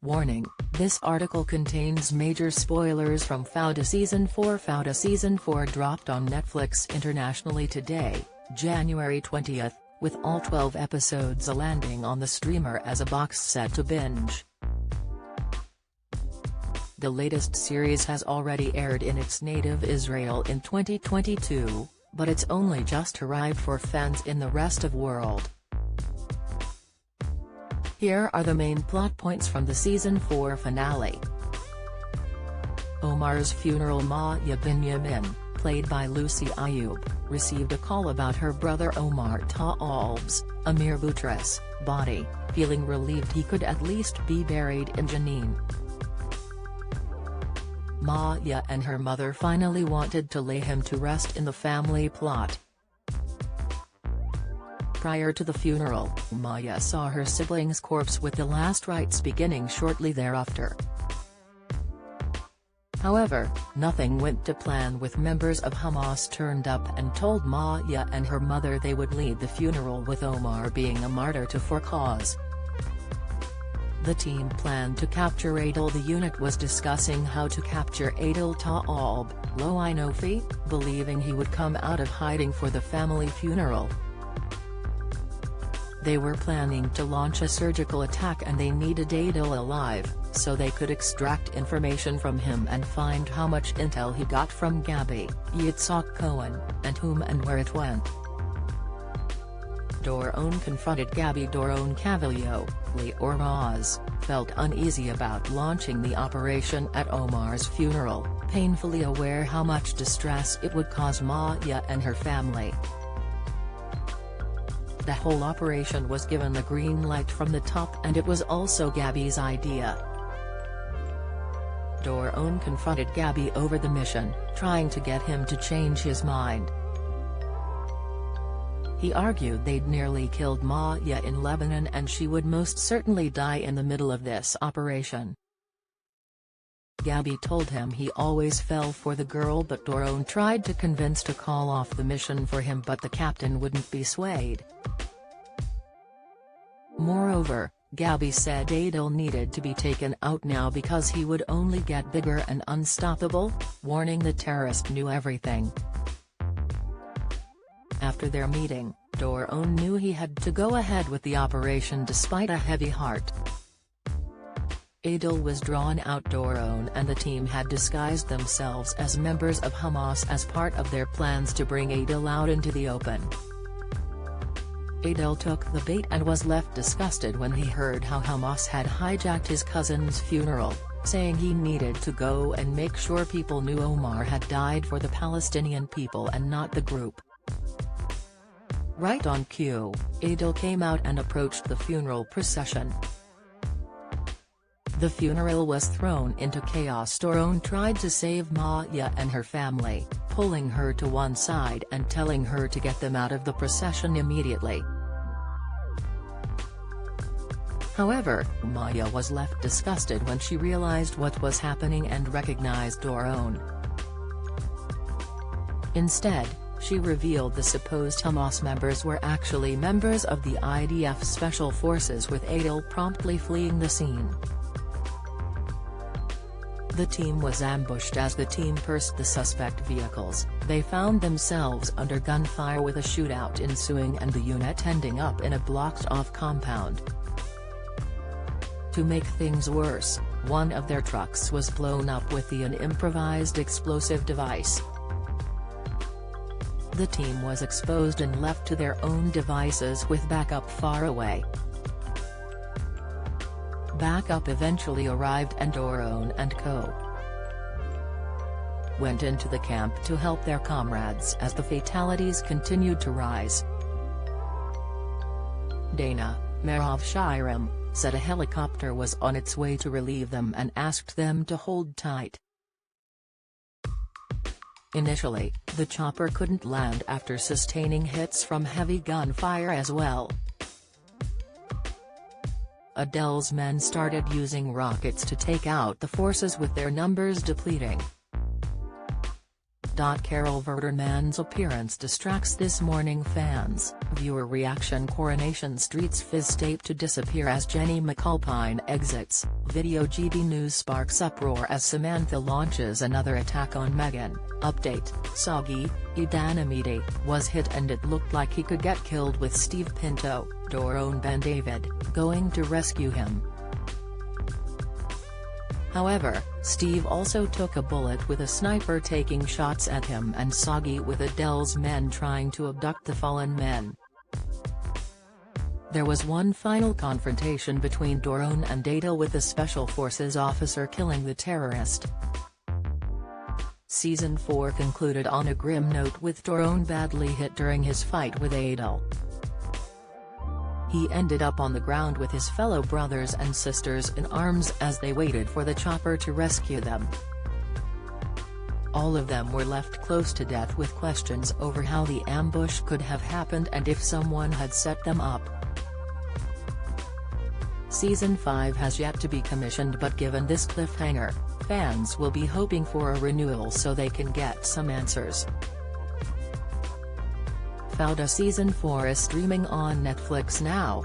Warning, this article contains major spoilers from Fauda Season 4. Fauda Season 4 dropped on Netflix internationally today, January 20th, with all 12 episodes landing on the streamer as a box set to binge. The latest series has already aired in its native Israel in 2022, but it's only just arrived for fans in the rest of the world. Here are the main plot points from the Season 4 finale. Omar's funeral. Maya Binyamin, played by Lucy Ayoub, received a call about her brother Omar Ta'alb's, Amir Boutros, body, feeling relieved he could at least be buried in Jenin. Maya and her mother finally wanted to lay him to rest in the family plot. Prior to the funeral, Maya saw her sibling's corpse with the last rites beginning shortly thereafter. However, nothing went to plan with members of Hamas turned up and told Maya and her mother they would lead the funeral with Omar being a martyr to for cause. The team planned to capture Adil. The unit was discussing how to capture Adil Ta'alb, Lo Inofi, believing he would come out of hiding for the family funeral. They were planning to launch a surgical attack and they needed Adil alive, so they could extract information from him and find how much intel he got from Gabby, Yitzhak Cohen, and whom and where it went. Doron confronted Gabby. Doron Cavallo, Lior Raz, felt uneasy about launching the operation at Omar's funeral, painfully aware how much distress it would cause Maya and her family. The whole operation was given the green light from the top and it was also Gabby's idea. Doron confronted Gabby over the mission, trying to get him to change his mind. He argued they'd nearly killed Maya in Lebanon and she would most certainly die in the middle of this operation. Gabby told him he always fell for the girl, but Doron tried to convince to call off the mission for him, but the captain wouldn't be swayed. Moreover, Gabby said Adil needed to be taken out now because he would only get bigger and unstoppable, warning the terrorist knew everything. After their meeting, Doron knew he had to go ahead with the operation despite a heavy heart. Adil was drawn out. Doron and the team had disguised themselves as members of Hamas as part of their plans to bring Adil out into the open. Adil took the bait and was left disgusted when he heard how Hamas had hijacked his cousin's funeral, saying he needed to go and make sure people knew Omar had died for the Palestinian people and not the group. Right on cue, Adil came out and approached the funeral procession. The funeral was thrown into chaos. Doron tried to save Maya and her family, pulling her to one side and telling her to get them out of the procession immediately. However, Maya was left disgusted when she realized what was happening and recognized Doron. Instead, she revealed the supposed Hamas members were actually members of the IDF Special Forces, with Adil promptly fleeing the scene. The team was ambushed. As the team pursued the suspect vehicles, they found themselves under gunfire with a shootout ensuing and the unit ending up in a blocked-off compound. To make things worse, one of their trucks was blown up with an improvised explosive device. The team was exposed and left to their own devices with backup far away. Backup eventually arrived and Doron and co. went into the camp to help their comrades as the fatalities continued to rise. Dana, Merav Shiram, said a helicopter was on its way to relieve them and asked them to hold tight. Initially, the chopper couldn't land after sustaining hits from heavy gunfire as well. Adil's men started using rockets to take out the forces with their numbers depleting. Carol Verderman's appearance distracts this morning fans. Viewer reaction: Coronation Street's Fizz tape to disappear as Jenny McAlpine exits. Video: GB News sparks uproar as Samantha launches another attack on Meghan. Update: Soggy, Idanamidi, was hit and it looked like he could get killed with Steve Pinto, Doron Ben David, going to rescue him. However, Steve also took a bullet with a sniper taking shots at him and Soggy with Adele's men trying to abduct the fallen men. There was one final confrontation between Doron and Adele, with the Special Forces officer killing the terrorist. Season 4 concluded on a grim note, with Doron badly hit during his fight with Adele. He ended up on the ground with his fellow brothers and sisters in arms as they waited for the chopper to rescue them. All of them were left close to death with questions over how the ambush could have happened and if someone had set them up. Season 5 has yet to be commissioned, but given this cliffhanger, fans will be hoping for a renewal so they can get some answers. Fauda Season 4 is streaming on Netflix now.